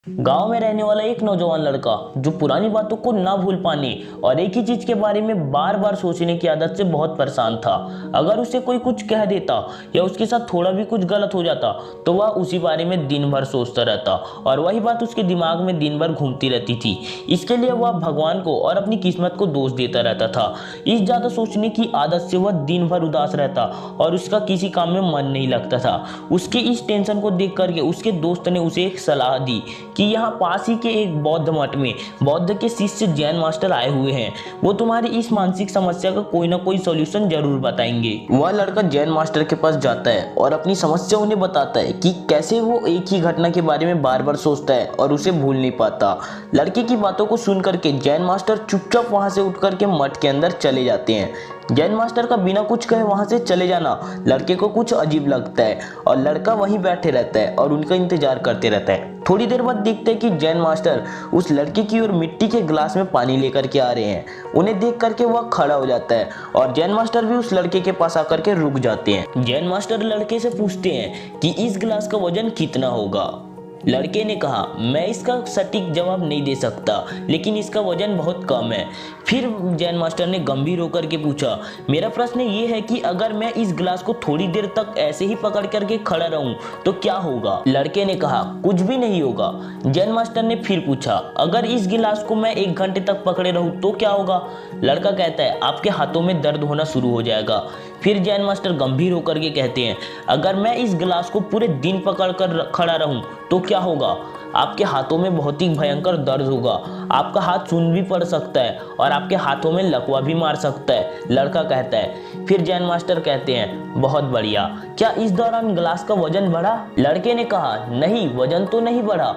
गांव में रहने वाला एक नौजवान लड़का जो पुरानी बातों को ना भूल पाने और एक ही चीज के बारे में बार बार सोचने की आदत से बहुत परेशान था। अगर उसे कोई कुछ कह देता या उसके साथ थोड़ा भी कुछ गलत हो जाता तो वह उसी बारे में दिन भर सोचता रहता और वही बात उसके दिमाग में दिन भर घूमती रहती थी। इसके लिए वह भगवान को और अपनी किस्मत को दोष देता रहता था। इस ज्यादा सोचने की आदत से वह दिन भर उदास रहता और उसका किसी काम में मन नहीं लगता था। उसके इस टेंशन को देख करके उसके दोस्त ने उसे एक सलाह दी कि यहाँ पास ही के एक बौद्ध मठ में बौद्ध के शिष्य जैन मास्टर आए हुए हैं। वो तुम्हारी इस मानसिक समस्या का कोई ना कोई सॉल्यूशन जरूर बताएंगे। वह लड़का जैन मास्टर के पास जाता है और अपनी समस्या उन्हें बताता है कि कैसे वो एक ही घटना के बारे में बार बार सोचता है और उसे भूल नहीं पाता। लड़के की बातों को सुन करके जैन मास्टर चुपचाप वहां से उठ करके मठ के अंदर चले जाते हैं। जैन मास्टर का बिना कुछ कहे वहां से चले जाना लड़के को कुछ अजीब लगता है और लड़का वहीं बैठे रहता है और उनका इंतजार करते रहता है। थोड़ी देर बाद देखते हैं कि जैन मास्टर उस लड़के की ओर मिट्टी के गिलास में पानी लेकर के आ रहे हैं। उन्हें देख करके वह खड़ा हो जाता है और जैन मास्टर भी उस लड़के के पास आकर के रुक जाते हैं। जैन मास्टर लड़के से पूछते हैं कि इस गिलास का वजन कितना होगा। लड़के ने कहा, मैं इसका सटीक जवाब नहीं दे सकता, लेकिन इसका वजन बहुत कम है। फिर जैन मास्टर ने गंभीर होकर के पूछा, मेरा प्रश्न ये है कि अगर मैं इस गिलास को थोड़ी देर तक ऐसे ही पकड़ करके खड़ा रहूं तो क्या होगा। लड़के ने कहा, कुछ भी नहीं होगा। जैन मास्टर ने फिर पूछा, अगर इस गिलास को मैं 1 घंटे तक पकड़े रहूं तो क्या होगा। लड़का कहता है, आपके हाथों में दर्द होना शुरू हो जाएगा। फिर जैन मास्टर गंभीर होकर के कहते हैं, अगर मैं इस गिलास को पूरे दिन पकड़ कर खड़ा रहूं तो क्या होगा। आपके हाथों में बहुत ही भयंकर दर्द होगा, आपका हाथ सून भी पड़ सकता है और आपके हाथों में लकवा भी मार सकता है। लड़का कहता है। फिर जैन मास्टर कहते हैं, बहुत बढ़िया, क्या इस दौरान गिलास का वजन बढ़ा। लड़के ने कहा, नहीं, वजन तो नहीं बढ़ा।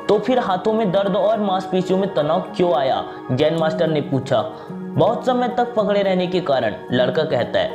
तो फिर हाथों में दर्द और मांसपेशियों में तनाव क्यों आया। जैन मास्टर ने पूछा। बहुत समय तक पकड़े रहने के कारण। लड़का कहता है।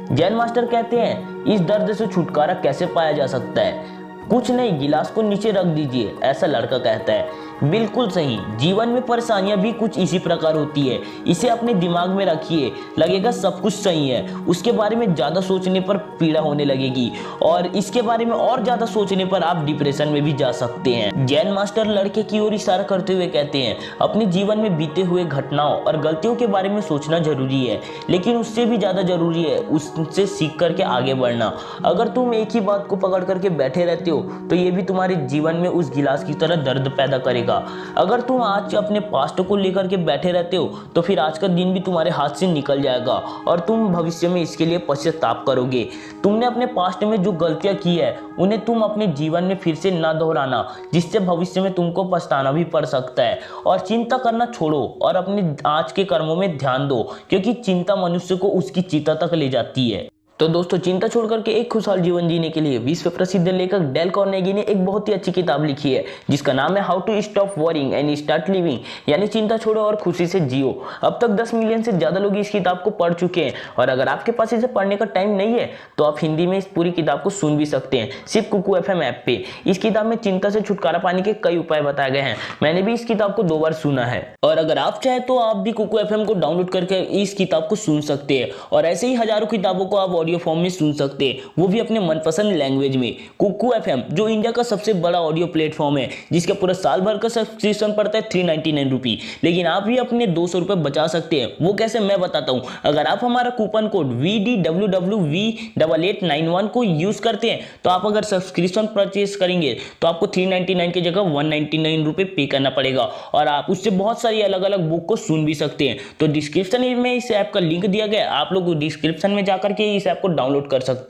जैन मास्टर कहते हैं, इस दर्द से छुटकारा कैसे पाया जा सकता है। कुछ नहीं, गिलास को नीचे रख दीजिए, ऐसा लड़का कहता है। बिल्कुल सही, जीवन में परेशानियां भी कुछ इसी प्रकार होती है। इसे अपने दिमाग में रखिए, लगेगा सब कुछ सही है। उसके बारे में ज्यादा सोचने पर पीड़ा होने लगेगी और इसके बारे में और ज्यादा सोचने पर आप डिप्रेशन में भी जा सकते हैं। जैन मास्टर लड़के की ओर इशारा करते हुए कहते हैं, अपने जीवन में बीते हुए घटनाओं और गलतियों के बारे में सोचना जरूरी है, लेकिन उससे भी ज्यादा जरूरी है उससे सीख करके आगे बढ़ना। अगर तुम एक ही बात को पकड़ करके बैठे रहते हो तो ये भी तुम्हारे जीवन में उस गिलास की तरह दर्द पैदा करेगा। अगर तुम आज अपने पास्ट को लेकर के बैठे रहते हो तो फिर आज का दिन भी तुम्हारे हाथ से निकल जाएगा और तुम भविष्य में इसके लिए पश्चाताप करोगे। तुमने अपने पास्ट में जो गलतियां की है उन्हें तुम अपने जीवन में फिर से ना दोहराना, जिससे भविष्य में तुमको पछताना भी पड़ सकता है। और चिंता करना छोड़ो और अपने आज के कर्मों में ध्यान दो, क्योंकि चिंता मनुष्य को उसकी चिता तक ले जाती है। तो दोस्तों, चिंता छोड़ करके एक खुशहाल जीवन जीने के लिए विश्व प्रसिद्ध लेखक डेल कार्नेगी ने एक बहुत ही अच्छी किताब लिखी है जिसका नाम है how to stop worrying and start living, यानी चिंता छोड़ो और खुशी से जियो। अब तक 10 मिलियन से ज्यादा लोग इस किताब को पढ़ चुके हैं और अगर आपके पास इसे पढ़ने का टाइम नहीं है तो आप हिंदी में इस पूरी किताब को सुन भी सकते हैं, सिर्फ कुकू FM ऐप पे। इस किताब में चिंता से छुटकारा पाने के कई उपाय बताए गए हैं। मैंने भी इस किताब को 2 बार सुना है और अगर आप चाहे तो आप भी कुकू FM को डाउनलोड करके इस किताब को सुन सकते हैं और ऐसे ही हजारों किताबों को आप ऑडियो फॉर्म में सुन सकते हैं, वो भी अपने मनपसंद लैंग्वेज में। कुकू FM जो इंडिया का सबसे बड़ा ऑडियो प्लेटफॉर्म है, जिसका पूरा साल भर का सब्सक्रिप्शन पड़ता है 399 रुपये, लेकिन आप भी अपने 200 रुपये बचा सकते हैं। वो कैसे, मैं बताता हूं। अगर आप हमारा कूपन कोड VDWWV8891 को यूज करते हैं तो आप अगर सब्सक्रिप्शन परचेज करेंगे तो आपको 399 की जगह 199 रुपये पे करना पड़ेगा और आप उससे बहुत सारी अलग अलग बुक को सुन भी सकते हैं। तो डिस्क्रिप्शन में इस ऐप का लिंक दिया गया, आप लोग डिस्क्रिप्शन में जाकर के इस ऐप को डाउनलोड कर सकते हैं।